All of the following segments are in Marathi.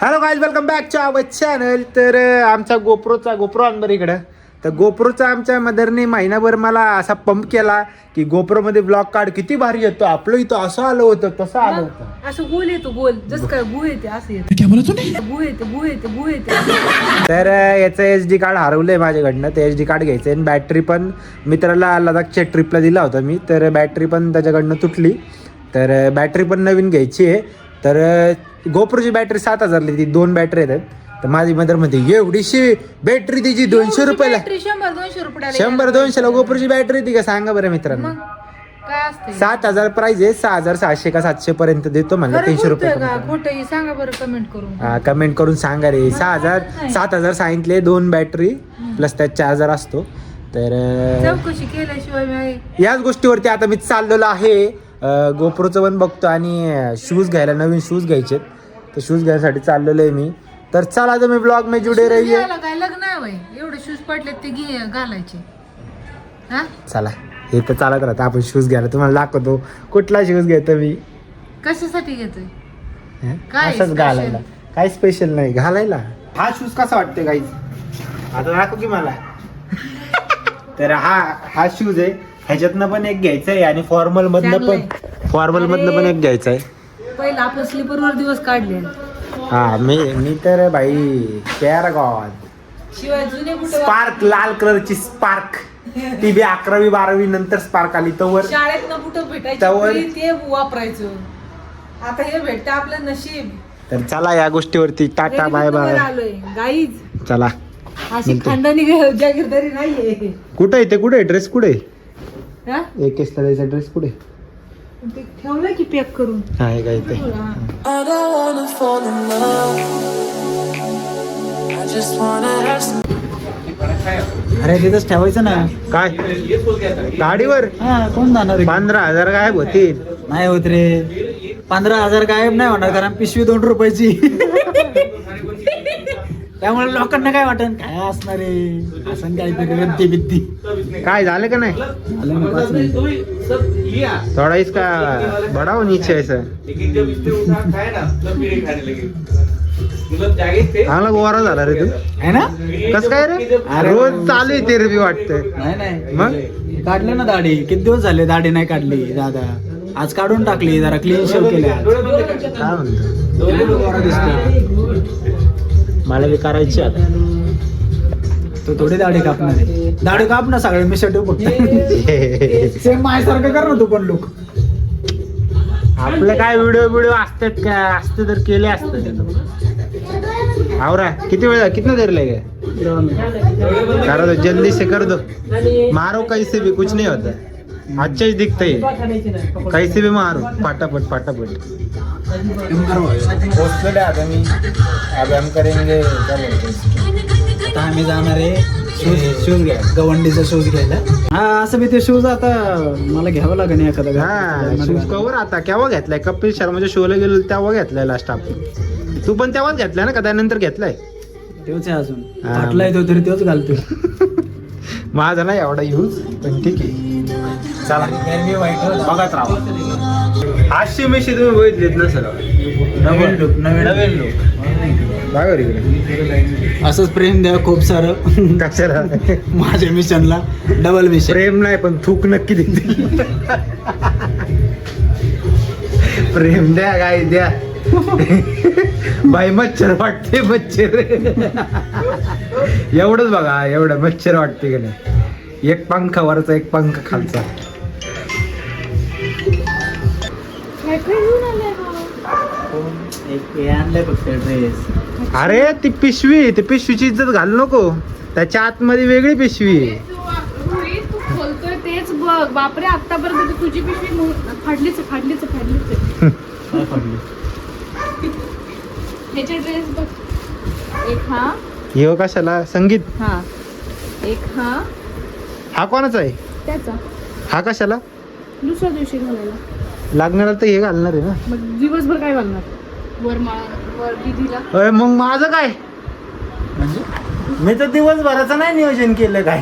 Hello guys, welcome back to our channel. तर आमचा गोप्रो आण बरं इकडं. तर गोप्रोचा आमच्या मदरने महिनाभर मला असा पंप केला की गोप्रोमध्ये ब्लॉग काढ, किती भारी येतो. आपलं इथं असं आलं होतं, तसं आलं होतं. असं गोल येतो, गोल जसं काय गु येते असं येते. गु येते. तर याचं SD कार्ड हरवलंय माझ्याकडनं. ते SD कार्ड घ्यायचं आणि बॅटरी पण मित्राला लडाखच्या ट्रिपला दिला होता मी, तर बॅटरी पण त्याच्याकडनं तुटली. तर बॅटरी पण नवीन घ्यायची आहे. तर गोप्रोची बॅटरी 7,000ली, ती 2 बॅटरी येतात. तर माझी मदर म्हणते एवढीशी बॅटरी त्याची 200 रुपयाला, 100-200 रुपयाला 100-200ला गोप्रोची बॅटरी ती का सांगा बरं मित्रांनो. काय असते 7,000 प्राइस आहे. 6,700 का 700 पर्यंत देतो म्हणलं. 300 रुपये खोटं सांगा बरं कमेंट करून. कमेंट करून सांगा रे. 7,000 सांगितले, 2 बॅटरी प्लस त्यात चार्जर असतो. तर चौकशी केल्याशिवाय याच गोष्टीवरती आता मी चाललेलो आहे. गोप्रोचं पण बघतो आणि शूज घ्यायला, नवीन शूज घ्यायचे. तर शूज घ्यायसाठी चाललेलो आहे मी. तर चला तुम्ही ब्लॉग में जुडे रहिए. काय लग्न आहे वय एवढे शूज पडले ते घालायचे. हा चला, हे तर चालत राहतं. आपण शूज घ्यायला तुम्हाला दाखवतो कुठला शूज घेतो मी. कशासाठी घेतोय? असंच घालायला, काय स्पेशल नाही घालायला. हा शूज कसा वाटतोय गाईज, आता दाखव की मला. तर हा शूज आहे. ह्याच्यातनं पण एक घ्यायचं आहे आणि फॉर्मल मधनं पण एक घ्यायचं आहे. पहिला आपण स्लीपर वर दिवस काढले. हा मी तर भाई पॅरागॉन शिवाय जुने कुठे स्पार्क, लाल कलरची स्पार्क, ती बी 11वी-12वी नंतर स्पार्क आली. तवर शाळेत न कुठं भेटायचं ते वापरायचं. आता हे भेटतं आपलं नशीब. तर चला या गोष्टीवरती टाटा बाय बाय. गाईज चला, अशी खानदानी जागीरदारी नाहीये. कुठे ड्रेस कुठे हा? एक द्यायचा ड्रेस कुठे ते ठेवलं की पॅक करून. आहे काय ते. अरे तिथंच ठेवायचं ना. काय गाडीवर हा, कोण जाणार आहे? 15,000 गायब होतील. नाही होत रे, 15,000 गायब नाही होणार, कारण पिशवी 2 रुपयाची. त्यामुळे लोकांना काय वाटन, काय असणार आहे असं काहीतरी रद्दी बिद्दी. काय झालं का नाही? झालं ना 5 मिनिटं. थोडा इसका बडाव नीचे ऐसा चांगला गोवारा झाला रे तू. आहे ना? कस काय रे? रोज चालू आहे ते रे, वाटतंय. नाही मग काढले ना दाढी. किती दिवस झाले दाढी नाही काढली दादा. आज काढून टाकली, जरा क्लीन शेव केले. काय म्हणतो, गोरा दिसतोय. मला बी करायची आता. तो थोडी दाढी कापणार आहे. दाढी काप ना सगळे मी शर्ट बघ. सेम माझ्यासारखं कर ना तू पण लोक. आपलं काय व्हिडिओ असतात का? असते तर केले असत. आवरा किती वेळ, कितना देर लगे? करो दो, जल्दी से कर दो. मारो कैसे भी, कुछ नहीं होता. अच्छा ही दिखता है, कैसे भी मारो, फटाफट. आता मी अभी हम करेंगे. आता आम्ही जाणार आहे शूज घ्या, गवंडीचा शूज घ्यायला. हा असं बी ते शूज आता मला घ्यावं लागेल एखादा. हा शूज कवर आता केव्हा घेतलाय? कपिल शर्माच्या शोला गेलो तेव्हा घेतलाय लास्ट आपण. तू पण तेव्हाच घेतलाय ना का त्यानंतर घेतलाय? तेच आहे अजून. फाटलाय तो तरी तोच घालतो. माझा नाही एवढा यूज, पण ठीक आहे. चला बघत राहा. हास्य मेशी तुम्ही बघितलेत ना सर? नवीन लुक बघा इकडे. असंच प्रेम द्या खूप सारं कशाला? माझ्या मिशनला डबल मिशन. प्रेम नाही पण थूक नक्की देते. प्रेम द्या, काय द्या. बाई मच्छर वाटते, मच्छर. एवढंच बघा, एवढं मच्छर वाटते का नाही. एक पंखा वरचा, एक पंखा खालचा. आणलंय फक्त ड्रेस. अरे ती पिशवीची इज्जत घालू नको. त्याच्या आतमध्ये वेगळी पिशवी आहे. तू खोलतोय तेच बघ. बापरे, आतापर्यंत तुझी पिशवी फाडलीच. काय फाडली? ह्याचे ड्रेस बघ. एक हा, हे कशाला? संगीत. हा एक हा कोणाचा आहे? त्याचा. हा कशाला दुसऱ्या दिवशी घालायला लागणार? तर हे घालणार आहे ना. मग दिवसभर काय घालणार? वर दिदीला. अरे मग माझं काय? म्हणजे मी तर दिवसभराचं नाही नियोजन केलं काय.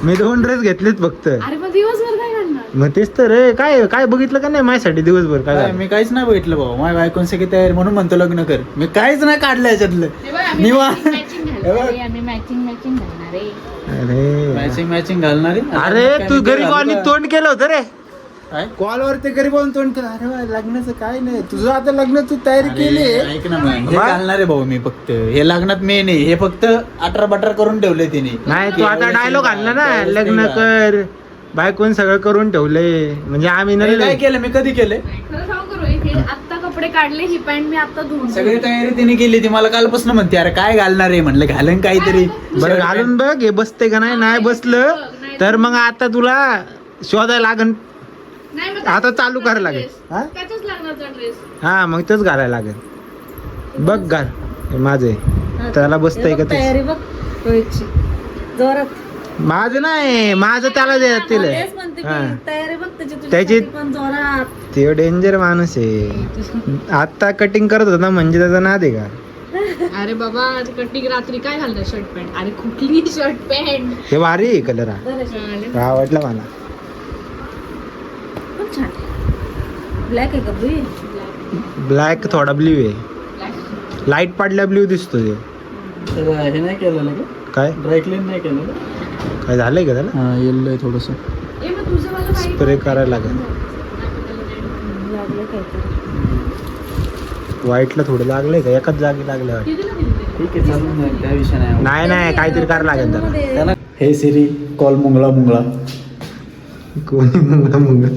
मी 2 ड्रेस घेतलेत फक्त. अरे मग दिवसभर काय करणार? मग तेच तर रे, काय काय बघितलं का नाही माझ्यासाठी दिवसभर काय काय, झालं? मी काहीच नाही बघितलं भाऊ. माझ्या बायकोन सगळी तयारी म्हणून म्हणतो लग्न कर. मी काहीच नाही काढलं याच्यातलं. हे बघ, आम्ही निवांत. matching घालणार आहे, आम्ही मॅचिंग घालणार आहे. अरे मॅचिंग घालणारी. अरे तू घरी कॉलनी तोंड केलं होतं रे, काय कॉलवर ते घरी बोलून तोंड केलं. अरे वा, लग्नाचं काय नाही तुझं, आता लग्न तू तयारी केली. ऐक ना मग, हे वा? घालणार आहे भाऊ मी फक्त. हे लग्नात मी नाही, हे फक्त 18 करून ठेवले तिने. नाही तू आता डायलॉग आणला ना, लग्न कर बायकोन सगळं करून ठेवलंय, म्हणजे आम्ही अरे काय नाही. केलं मी, कधी केले? खरं सांगू का रोहित, हे आत्ता कपडे काढले, ही पॅन्ट मी आत्ता धुवून सगळी तयारी तिने केली. ती मला कालपासून म्हणते अरे काय घालणार आहे. म्हणलं घालन काहीतरी. बरं घालून बघ हे बसते का नाही. नाही बसलं तर मग आता तुला शोधायला लागन, नाही, मग आता चालू करायला लागेल. dress. हा? त्याचाच लागणार ड्रेस. हा मग तेच घालायला लागेल. बघ घाल हे माझे, त्याला बसतंय का ते? तयारी बघ रोहितची जोरात. माझं नाही, माझं त्याला देतील. तेच म्हणते मी, तयारी बघ त्याची त्याची- तुझ्यासाठी पण जोरात. ते डेंजर माणूस आहे. आता कटिंग करत होता म्हणजे त्याचा नाद आहे का? अरे बाबा कटिंग रात्री काय घालणार, शर्ट पॅन्ट. अरे कुठली शर्ट पॅन्ट. हे भारी आहे कलर हा, बरं, आवडला मला. खूप छान. ब्लॅक आहे का ब्लू? ब्लॅक थोडा ब्ल्यू आहे, लाईट पाडल्या ब्ल्यू दिसतो ते. हे नाही केलेलं का? काय ड्रायक्लीन नाही केलेलं? काय झालंय का त्याला? हा येल्लो आहे थोडस. ए मग तुझं मला माहिती स्प्रे करायला लागेल. लागलं काहीतरी. व्हाईटला थोडं लागलंय का, एकाच जागी लागलं वाटतं. कितीला दिली ते? ठीक आहे चालून जाईल, काय विषय नाही. नाही नाही काहीतरी करायला लागेल त्याला. त्याला हे सिरी कॉल मुंगळा मुंगळा. कोणी मुंगळा मुंगळा?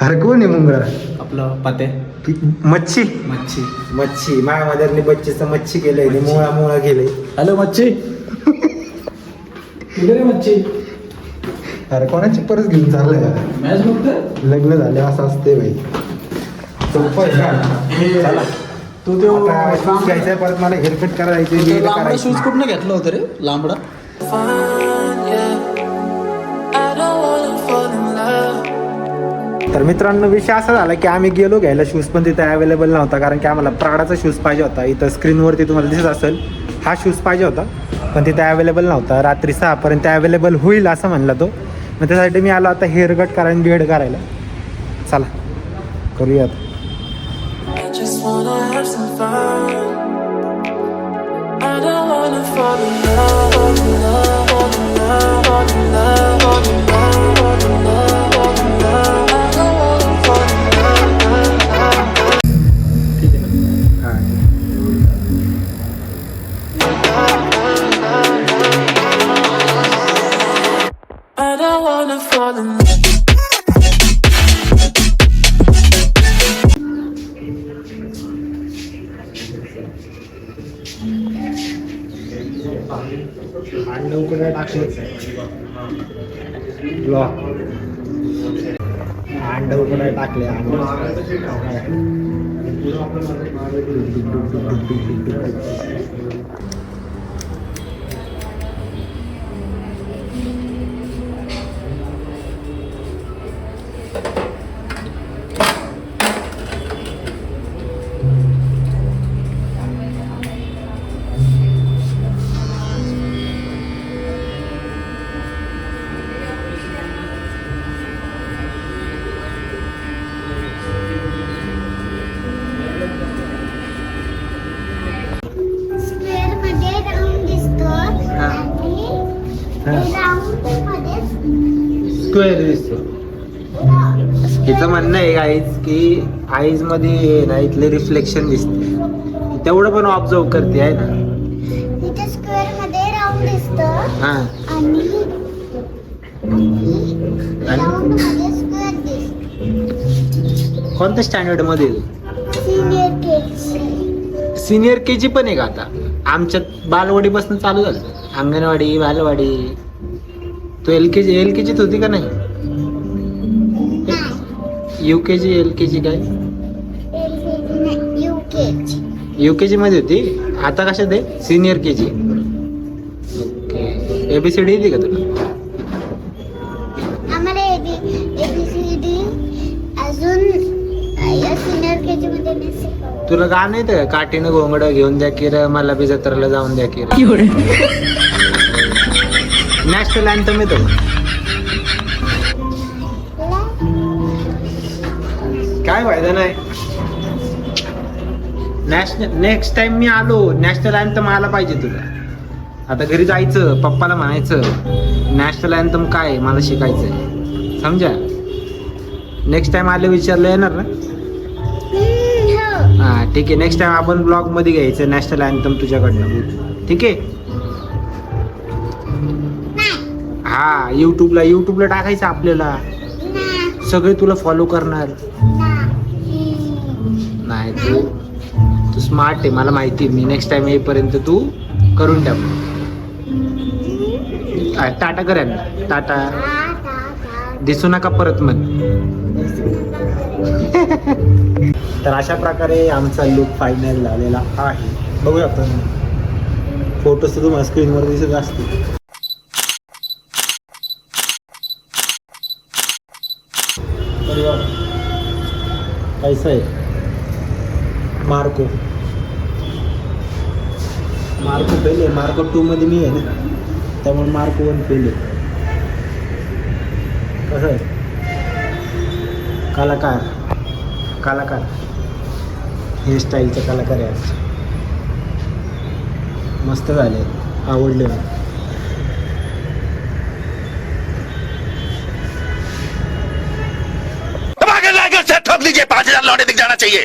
अरे कोणी मुंगळा? आपलं पाते मच्छी. मच्छी. मच्छी माझ्या मदरने बच्चीचं मच्छी केलंय, मुळा मुळा केलंय. हॅलो मच्छी. कुठे रे मच्छी? अरे कोणाची परत घेऊन चाललंय का? मॅच बघतोय? लग्न झाले असं असते भाई. सोपं आहे का? चला. तू तो आता शूज घ्यायचंय, परत मला हेअरकट करायचे, लांबडा शूज कुठनं घेतला होता रे? लांबडा. तर मित्रांनो विषय असा झाला की आम्ही गेलो घ्यायला शूज, पण तिथे अवेलेबल नव्हता, कारण की आम्हाला प्राडाचा शूज पाहिजे होता. इथं स्क्रीनवरती तुम्हाला दिसत असेल हा शूज पाहिजे होता, पण तिथे अवेलेबल नव्हता. रात्री 6पर्यंत अवेलेबल होईल असं म्हणला तो. मग त्यासाठी मी आलो आता हेअरकट करायला, बिएड करायला. चला करूयात. I just wanna have some fun. I don't wanna fall in love, fall in love, fall in love, fall in love, fall in love, fall in love, fall in love. I don't wanna fall in love. हां I don't wanna fall in love. अंडे उकडे टाकले, ब्लॉक अंडे उकडे टाकले. स्क्वेअर मध्ये राऊंड दिसतो आणि राऊंड मध्ये स्क्वेअर दिसतो. हिचं म्हणणं आहे आईज की आईज मध्ये ना इथले रिफ्लेक्शन दिसते, तेवढं पण ऑब्झर्व करते आहे ना. तिथे स्क्वेअर मध्ये राऊंड दिसतो हा आणि राऊंड मध्ये स्क्वेअर दिसतो. कोणत्या स्टँडर्ड मध्ये? Senior KG. सिनियर के जी पण आहे का आता? आमच्यात बालवाडीपासून चालू झालं, अंगणवाडी बालवाडी. तू एल के जीत होती का नाही? UKG LKG काय? UKG मध्ये होती. आता कशात आहे? सिनियर के जी. ओके. ABCD येते का तुला? आम्हाला ABCD अजून सिनियर केजी मध्ये नाही शिकवलं. तुला गाणं येतं का? काठीनं घोंगडं घेऊन द्या की र मला बी जत्रेला जाऊन द्या की र. नॅशनल अँथम येतो काय फायदा नाही. नेक्स्ट टाइम मी आलो नॅशनल अँथम आला पाहिजे तुला. आता घरी जायचं पप्पाला म्हणायचं नॅशनल अँथम काय आहे, मला शिकायचंय. समजा नेक्स्ट टाइम आले विचारलं येणार ना. हा ठीक आहे. नेक्स्ट टाइम आपण ब्लॉग मध्ये घ्यायचं नॅशनल अँथम तुझ्याकडनं. ठीक आहे. हा युट्यूबला टाकायचं आपल्याला. सगळे तुला फॉलो करणार. नाही तू स्मार्ट आहे मला माहिती. मी नेक्स्ट टाइम येईपर्यंत तू करून टाक. टाटा कर यांना. टाटा. दिसू नका परत मग. तर अशा प्रकारे आमचा लुक फायनल झालेला आहे. बघूया आपण फोटोज तुम्हाला स्क्रीनवर दिसत असतील. कैसा आहे मार्को पहिले. मार्को 2 मध्ये मी आहे ना त्यामुळे मार्को 1 पहिले. कसं आहे कलाकार हेअरस्टाईलचा कलाकार आहे. मस्त झाले आवडले मला. ठोक लीजिए 5,000 लौटे दिख जाना चाहिए.